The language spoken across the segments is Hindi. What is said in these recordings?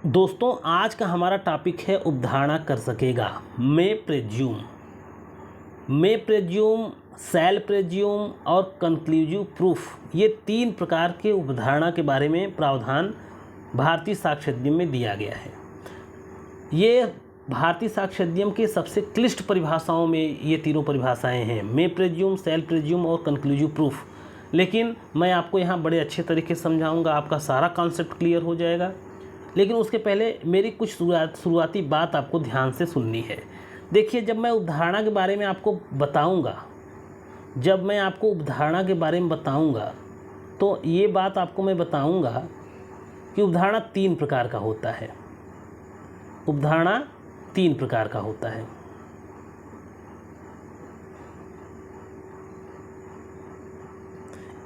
दोस्तों आज का हमारा टॉपिक है उपधारणा कर सकेगा। मे प्रेज्यूम, सेल प्रेज्यूम और कंक्लूसिव प्रूफ, ये तीन प्रकार के उपधारणा के बारे में प्रावधान भारतीय साक्ष्य अधिनियम में दिया गया है। ये भारतीय साक्ष्य अधिनियम के सबसे क्लिष्ट परिभाषाओं में ये तीनों परिभाषाएं हैं, मे प्रेज्यूम, सेल प्रेज्यूम और कंक्लूसिव प्रूफ। लेकिन मैं आपको यहाँ बड़े अच्छे तरीके से समझाऊंगा, आपका सारा कॉन्सेप्ट क्लियर हो जाएगा। लेकिन उसके पहले मेरी कुछ शुरुआती बात आपको ध्यान से सुननी है। देखिए, जब मैं उपधारणा के बारे में आपको बताऊंगा, तो ये बात आपको मैं बताऊंगा कि उपधारणा तीन प्रकार का होता है।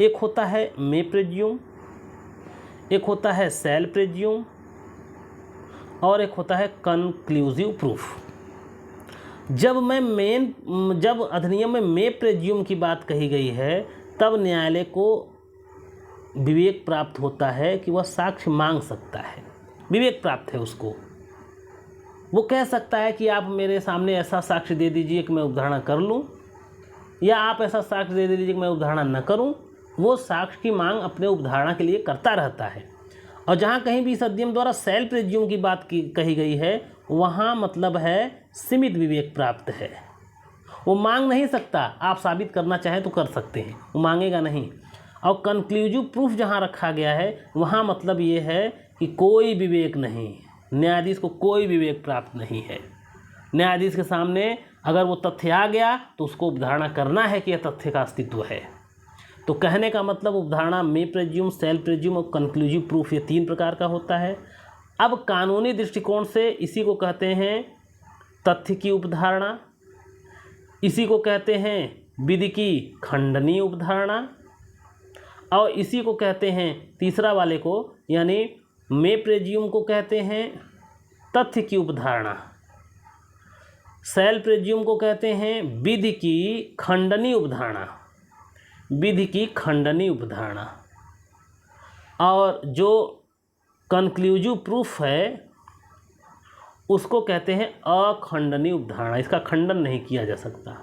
एक होता है मे प्रेज्यूम, एक होता है सेल प्रेज्यूम और एक होता है कंक्लूसिव प्रूफ। जब अधिनियम में मे प्रेज्यूम की बात कही गई है, तब न्यायालय को विवेक प्राप्त होता है कि वह साक्ष्य मांग सकता है। विवेक प्राप्त है उसको, वो कह सकता है कि आप मेरे सामने ऐसा साक्ष्य दे दीजिए कि मैं उपधारणा कर लूँ, या आप ऐसा साक्ष्य दे दीजिए कि मैं उपधारणा न करूँ। वो साक्ष्य की मांग अपने उपधारणा के लिए करता रहता है। और जहाँ कहीं भी इस अधिनियम द्वारा सेल प्रेज्यूम की बात कही गई है, वहाँ मतलब है सीमित विवेक प्राप्त है। वो मांग नहीं सकता, आप साबित करना चाहें तो कर सकते हैं, वो मांगेगा नहीं। और कंक्लूसिव प्रूफ जहाँ रखा गया है, वहाँ मतलब ये है कि कोई विवेक नहीं, न्यायाधीश को कोई विवेक प्राप्त नहीं है। न्यायाधीश के सामने अगर वो तथ्य आ गया तो उसको उपधारणा करना है कि यह तथ्य का अस्तित्व है। तो कहने का मतलब उपधारणा मे प्रेज्यूम, सेल प्रेज्यूम और कंक्लूसिव प्रूफ, ये तीन प्रकार का होता है। अब कानूनी दृष्टिकोण से इसी को कहते हैं तथ्य की उपधारणा, इसी को कहते हैं विधि की खंडनीय उपधारणा, और इसी को कहते हैं तीसरा वाले को, यानी मे प्रेज्यूम को कहते हैं तथ्य की उपधारणा, सेल प्रेज्यूम को कहते हैं विधि की खंडनीय उपधारणा, और जो कंक्लूसिव प्रूफ है उसको कहते हैं अखंडनीय उपधारणा। इसका खंडन नहीं किया जा सकता।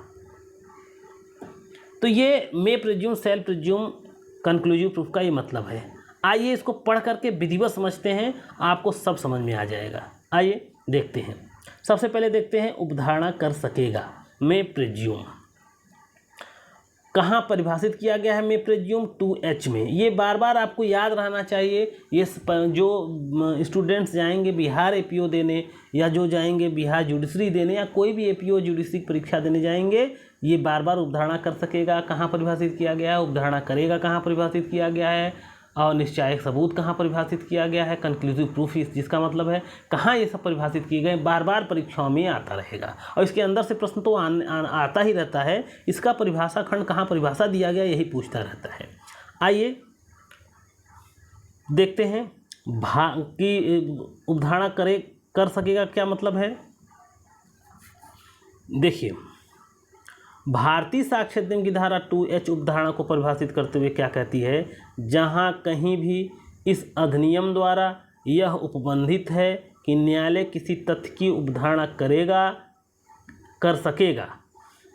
तो ये मे प्रेज्यूम, सेल प्रेज्यूम, कंक्लूसिव प्रूफ का ये मतलब है। आइए इसको पढ़ करके विधिवत समझते हैं, आपको सब समझ में आ जाएगा। आइए देखते हैं। सबसे पहले देखते हैं उपधारणा कर सकेगा। मे प्रेज्यूम कहाँ परिभाषित किया गया है? मे प्रेज्यूम 2H में। ये बार बार आपको याद रहना चाहिए। ये जो स्टूडेंट्स जाएंगे बिहार एपीओ देने, या जो जाएंगे बिहार जुडिशरी देने, या कोई भी एपीओ जुडिशरी परीक्षा देने जाएंगे, ये बार बार उपधारणा कर सकेगा कहाँ परिभाषित किया गया है, उपधारणा करेगा कहाँ परिभाषित किया गया है, और निश्चायक सबूत कहाँ परिभाषित किया गया है, कंक्लूसिव प्रूफ जिसका मतलब है कहाँ ये सब परिभाषित किए गए, बार बार परीक्षाओं में आता रहेगा। और इसके अंदर से प्रश्न तो आता ही रहता है, इसका परिभाषा खंड कहाँ परिभाषा दिया गया, यही पूछता रहता है। आइए देखते हैं कि उपधारणा कर सकेगा क्या मतलब है। देखिए, भारतीय साक्ष्य अधिनियम की धारा 2H उपधारणा को परिभाषित करते हुए क्या कहती है? जहाँ कहीं भी इस अधिनियम द्वारा यह उपबंधित है कि न्यायालय किसी तथ्य की उपधारणा कर सकेगा,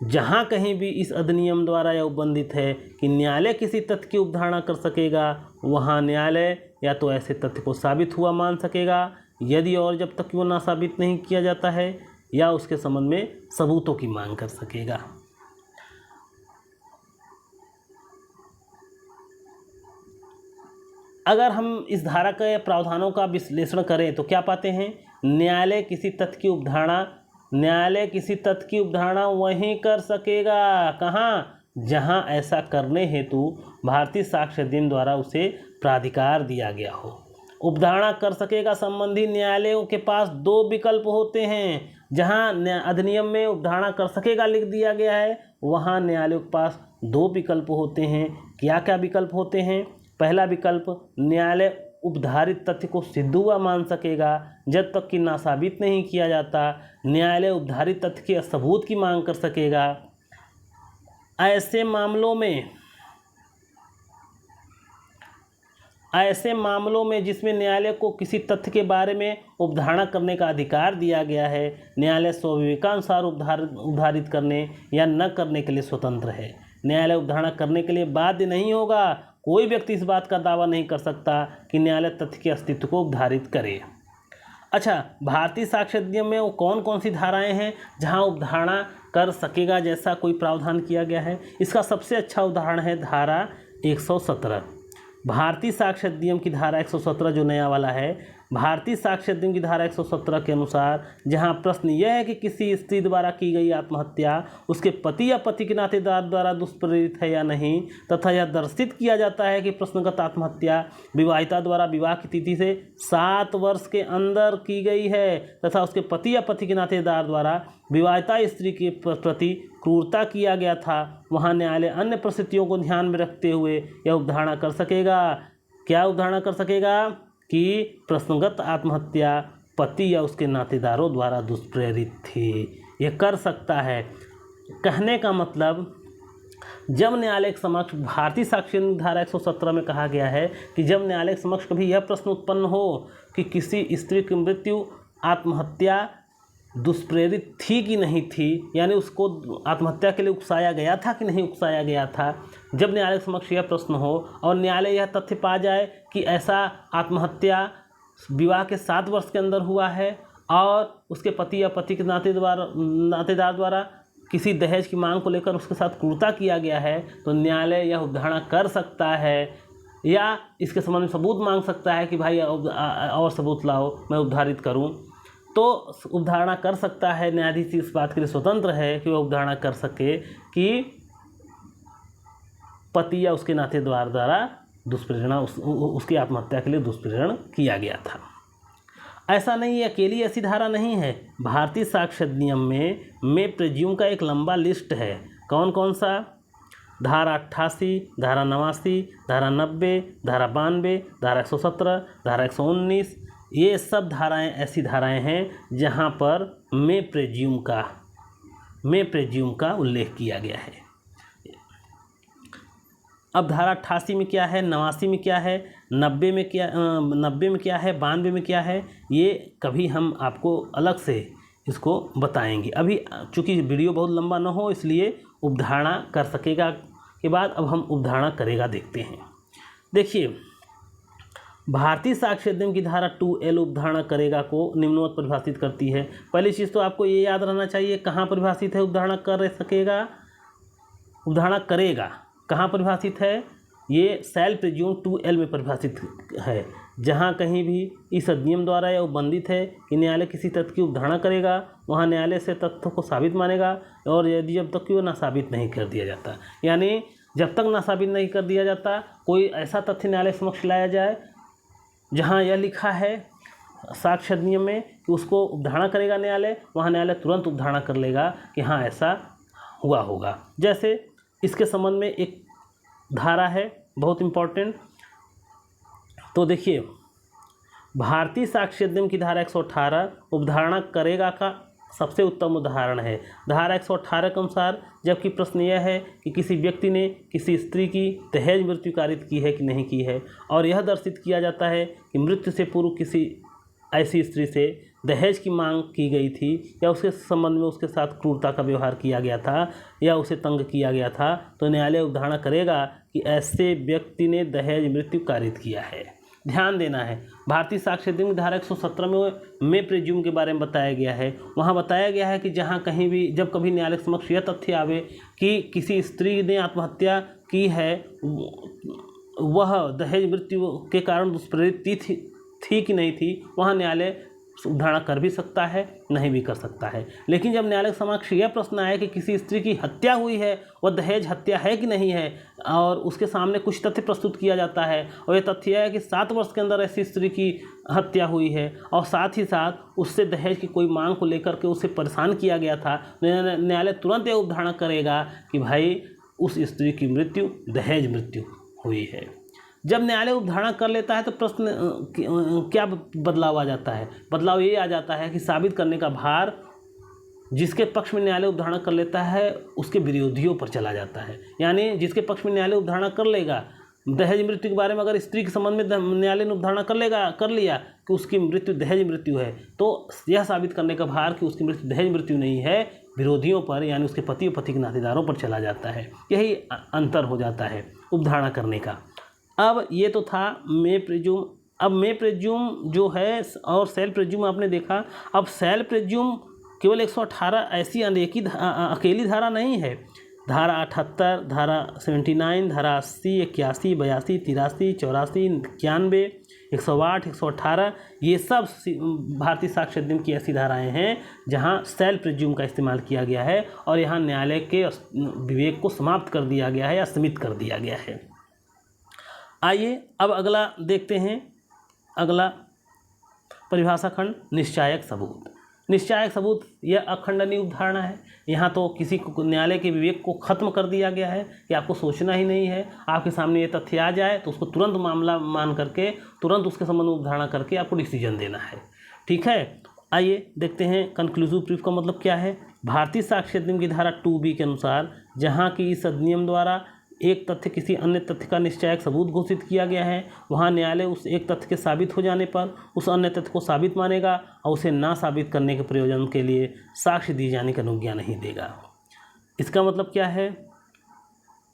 जहाँ कहीं भी इस अधिनियम द्वारा यह उपबंधित है कि न्यायालय किसी तथ्य की उपधारणा कर सकेगा, वहाँ न्यायालय या तो ऐसे तथ्य को साबित हुआ मान सकेगा, यदि और जब तक वो ना साबित नहीं किया जाता है, या उसके संबंध में सबूतों की मांग कर सकेगा। अगर हम इस धारा के प्रावधानों का विश्लेषण करें तो क्या पाते हैं? न्यायालय किसी तथ्य की उपधारणा वहीं कर सकेगा, कहाँ? जहाँ ऐसा करने हेतु भारतीय साक्ष्य अधिनियम द्वारा उसे प्राधिकार दिया गया हो। उपधारणा कर सकेगा संबंधी न्यायालयों के पास दो विकल्प होते हैं। जहाँ अधिनियम में उपधारणा कर सकेगा लिख दिया गया है, वहाँ न्यायालयों के पास दो विकल्प होते हैं। क्या क्या विकल्प होते हैं? पहला विकल्प, न्यायालय उपधारित तथ्य को सिद्ध हुआ मान सकेगा जब तक कि ना साबित नहीं किया जाता। न्यायालय उपधारित तथ्य के सबूत की मांग कर सकेगा। ऐसे मामलों में ऐसे मामलों में जिसमें न्यायालय को किसी तथ्य के बारे में उपधारणा करने का अधिकार दिया गया है, न्यायालय स्वविवेकानुसार उद्धारित करने या न करने के लिए स्वतंत्र है। न्यायालय उपधारणा करने के लिए बाध्य नहीं होगा। कोई व्यक्ति इस बात का दावा नहीं कर सकता कि न्यायालय तथ्य के अस्तित्व को उपधारित करे। अच्छा, भारतीय साक्ष्य अधिनियम में वो कौन कौन सी धाराएं हैं जहां उपधारणा कर सकेगा जैसा कोई प्रावधान किया गया है? इसका सबसे अच्छा उदाहरण है धारा 117। भारतीय साक्ष्य अधिनियम की धारा 117 जो नया वाला है, भारतीय साक्ष्य अधिनियम की धारा 117 के अनुसार जहां प्रश्न यह है कि किसी स्त्री द्वारा की गई आत्महत्या उसके पति या पति के नातेदार द्वारा दुष्प्रेरित है या नहीं, तथा यह दर्शित किया जाता है कि प्रश्नगत आत्महत्या विवाहिता द्वारा विवाह की तिथि से 7 वर्ष के अंदर की गई है तथा उसके पति या पति के नातेदार द्वारा विवाहिता स्त्री के प्रति क्रूरता किया गया था, वहाँ न्यायालय अन्य परिस्थितियों को ध्यान में रखते हुए यह उपधारणा कर सकेगा। क्या उपधारणा कर सकेगा? कि प्रश्नगत आत्महत्या पति या उसके नातेदारों द्वारा दुष्प्रेरित थी। यह कर सकता है। कहने का मतलब, जब न्यायालय के समक्ष भारतीय साक्ष्य धारा 117 में कहा गया है कि जब न्यायालय के समक्ष कभी यह प्रश्न उत्पन्न हो कि किसी स्त्री की मृत्यु आत्महत्या दुष्प्रेरित थी कि नहीं थी, यानी उसको आत्महत्या के लिए उकसाया गया था कि नहीं उकसाया गया था, जब न्यायालय के समक्ष यह प्रश्न हो और न्यायालय यह तथ्य पा जाए कि ऐसा आत्महत्या विवाह के 7 वर्ष के अंदर हुआ है और उसके पति या पति के नातेदार द्वारा किसी दहेज की मांग को लेकर उसके साथ क्रूरता किया गया है, तो न्यायालय यह उपधारणा कर सकता है या इसके संबंध में सबूत मांग सकता है कि भाई और सबूत लाओ, मैं उपधारित करूं। तो उपधारणा कर सकता है। न्यायाधीश इस बात के लिए स्वतंत्र है कि वह उपधारणा कर सके कि पति या उसके नातेदार द्वारा दुष्प्रेरणा उसकी आत्महत्या के लिए दुष्प्रेरण किया गया था। ऐसा नहीं है, अकेली ऐसी धारा नहीं है। भारतीय साक्ष्य अधिनियम में प्रेज्यूम का एक लंबा लिस्ट है। कौन कौन सा? धारा 88, धारा 89, धारा 90, धारा 92, धारा 117, धारा 119, ये सब धाराएं ऐसी धाराएं हैं जहां पर में प्रेज्यूम का उल्लेख किया गया है। अब धारा 88 में क्या है, 89 में क्या है, 90 में क्या है, 92 में क्या है, ये कभी हम आपको अलग से इसको बताएंगे। अभी चूँकि वीडियो बहुत लंबा ना हो इसलिए उपधारणा कर सकेगा के बाद अब हम उपधारणा करेगा देखते हैं। देखिए, भारतीय साक्ष्य अधिनियम की धारा 2L उपधारणा करेगा को निम्नवत परिभाषित करती है। पहली चीज़ तो आपको ये याद रहना चाहिए कहाँ परिभाषित है उपधारणा कर सकेगा, उपधारणा करेगा कहाँ परिभाषित है? ये शैल प्रिज्यूम 2L में परिभाषित है। जहाँ कहीं भी इस अधिनियम द्वारा यह उपबंधित है कि न्यायालय किसी तथ्य की उपधारणा करेगा, वहाँ न्यायालय से तथ्यों को साबित मानेगा और यदि जब तक कि वो ना साबित नहीं कर दिया जाता, यानी जब तक ना साबित नहीं कर दिया जाता कोई ऐसा तथ्य न्यायालय समक्ष लाया जाए जहाँ यह लिखा है साक्ष्य अधिनियम में कि उसको उपधारणा करेगा न्यायालय, वहाँ न्यायालय तुरंत उपधारणा कर लेगा कि हाँ ऐसा हुआ होगा। जैसे इसके संबंध में एक धारा है बहुत इम्पोर्टेंट, तो देखिए भारतीय साक्ष्य अधिनियम की धारा 118 उपधारणा करेगा का सबसे उत्तम उदाहरण है। धारा 118 के अनुसार जबकि प्रश्न यह है कि किसी व्यक्ति ने किसी स्त्री की दहेज मृत्यु कारित की है कि नहीं की है और यह दर्शित किया जाता है कि मृत्यु से पूर्व किसी ऐसी स्त्री से दहेज की मांग की गई थी या उसके संबंध में उसके साथ क्रूरता का व्यवहार किया गया था या उसे तंग किया गया था, तो न्यायालय उपधारणा करेगा कि ऐसे व्यक्ति ने दहेज मृत्यु कारित किया है। ध्यान देना है, भारतीय साक्ष्य अधिनियम धारा 117 में प्रेज्यूम के बारे में बताया गया है। वहाँ बताया गया है कि जहाँ कहीं भी जब कभी न्यायालय के समक्ष यह तथ्य आवे कि किसी स्त्री ने आत्महत्या की है, वह दहेज मृत्यु के कारण दुष्प्रेरित थी कि नहीं थी, वहाँ न्यायालय उपधारणा कर भी सकता है, नहीं भी कर सकता है। लेकिन जब न्यायालय के समक्ष यह प्रश्न आए कि किसी स्त्री की हत्या हुई है, वह दहेज हत्या है कि नहीं है, और उसके सामने कुछ तथ्य प्रस्तुत किया जाता है और यह तथ्य है कि 7 वर्ष के अंदर ऐसी स्त्री की हत्या हुई है और साथ ही साथ उससे दहेज की कोई मांग को लेकर के उसे परेशान किया गया था, न्यायालय तुरंत यह उपधारणा करेगा कि भाई उस स्त्री की मृत्यु दहेज मृत्यु हुई है। जब न्यायालय उपधारणा कर लेता है तो प्रश्न क्या बदलाव आ जाता है? बदलाव ये आ जाता है कि साबित करने का भार जिसके पक्ष में न्यायालय उपधारणा कर लेता है उसके विरोधियों पर चला जाता है। यानी जिसके पक्ष में न्यायालय उपधारणा कर लेगा दहेज मृत्यु के बारे में अगर स्त्री के संबंध में न्यायालय ने उपधारणा कर लिया कि उसकी मृत्यु दहेज मृत्यु है, तो यह साबित करने का भार कि उसकी मृत्यु दहेज मृत्यु नहीं है विरोधियों पर, यानी उसके पति और पति के नातेदारों पर चला जाता है। यही अंतर हो जाता है उपधारणा करने का। अब ये तो था मे प्रिज्यूम। अब मे प्रिज्यूम जो है और सेल प्रिज्यूम आपने देखा। अब सेल प्रिज्यूम केवल 118 ऐसी अकेली धारा नहीं है। धारा 78, धारा 79, धारा 80, 81, 82, 83, 84, 91, 108, 118 ये सब भारतीय साक्ष्य अधिनियम की ऐसी धाराएं हैं जहां सेल प्रिज्यूम का इस्तेमाल किया गया है और यहां न्यायालय के विवेक को समाप्त कर दिया गया है या सीमित कर दिया गया है। आइए अब अगला देखते हैं। अगला परिभाषा खंड निश्चायक सबूत। निश्चायक सबूत यह अखंडनीय उपधारणा है। यहाँ तो किसी को न्यायालय के विवेक को खत्म कर दिया गया है कि आपको सोचना ही नहीं है, आपके सामने ये तथ्य आ जाए तो उसको तुरंत मामला मान करके तुरंत उसके संबंध में उपधारणा करके आपको डिसीजन देना है। ठीक है, आइए देखते हैं कंक्लूसिव प्रूफ का मतलब क्या है। भारतीय साक्ष्य अधिनियम की धारा 2B के अनुसार जहाँ की इस अधिनियम द्वारा एक तथ्य किसी अन्य तथ्य का निश्चायक सबूत घोषित किया गया है, वहाँ न्यायालय उस एक तथ्य के साबित हो जाने पर उस अन्य तथ्य को साबित मानेगा और उसे ना साबित करने के प्रयोजन के लिए साक्ष्य दिए जाने की अनुज्ञा नहीं देगा। इसका मतलब क्या है?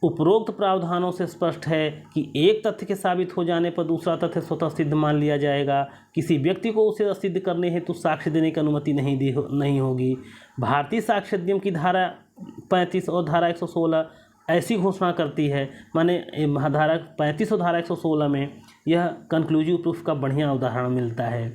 उपरोक्त प्रावधानों से स्पष्ट है कि एक तथ्य के साबित हो जाने पर दूसरा तथ्य स्वतः सिद्ध मान लिया जाएगा। किसी व्यक्ति को उसे सिद्ध करने हेतु साक्ष्य देने की अनुमति नहीं होगी। भारतीय साक्ष्य अधिनियम की धारा 35 और धारा 116 ऐसी घोषणा करती है। माने धारा 35 और धारा 116 में यह कंक्लूसिव प्रूफ का बढ़िया उदाहरण मिलता है।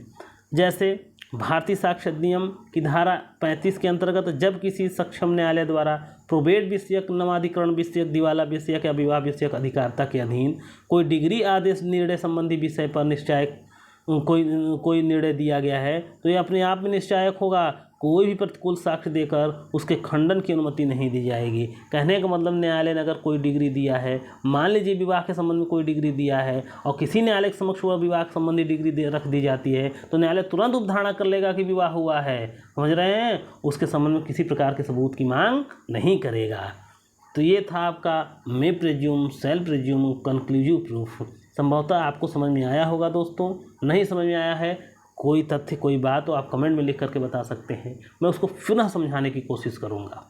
जैसे भारतीय साक्ष्य अधिनियम की धारा 35 के अंतर्गत जब किसी सक्षम न्यायालय द्वारा प्रोबेट विषयक, नवाधिकरण विषयक, दिवाला विषयक या विवाह विषयक अधिकारिता के अधीन कोई डिग्री आदेश निर्णय संबंधी विषय पर निश्चायक कोई निर्णय दिया गया है तो यह अपने आप में निश्चायक होगा। कोई भी प्रतिकूल साक्ष्य देकर उसके खंडन की अनुमति नहीं दी जाएगी। कहने का मतलब न्यायालय ने अगर कोई डिग्री दिया है, मान लीजिए विवाह के संबंध में कोई डिग्री दिया है और किसी न्यायालय के समक्ष वह विवाह संबंधी डिग्री रख दी जाती है तो न्यायालय तुरंत उपधारणा कर लेगा कि विवाह हुआ है। समझ रहे हैं? उसके संबंध में किसी प्रकार के सबूत की मांग नहीं करेगा। तो ये था आपका may presume, shall presume, conclusive proof. संभवतः आपको समझ में आया होगा दोस्तों। नहीं समझ में आया है, कोई तथ्य कोई बात तो आप कमेंट में लिख करके बता सकते हैं, मैं उसको पुनः समझाने की कोशिश करूँगा।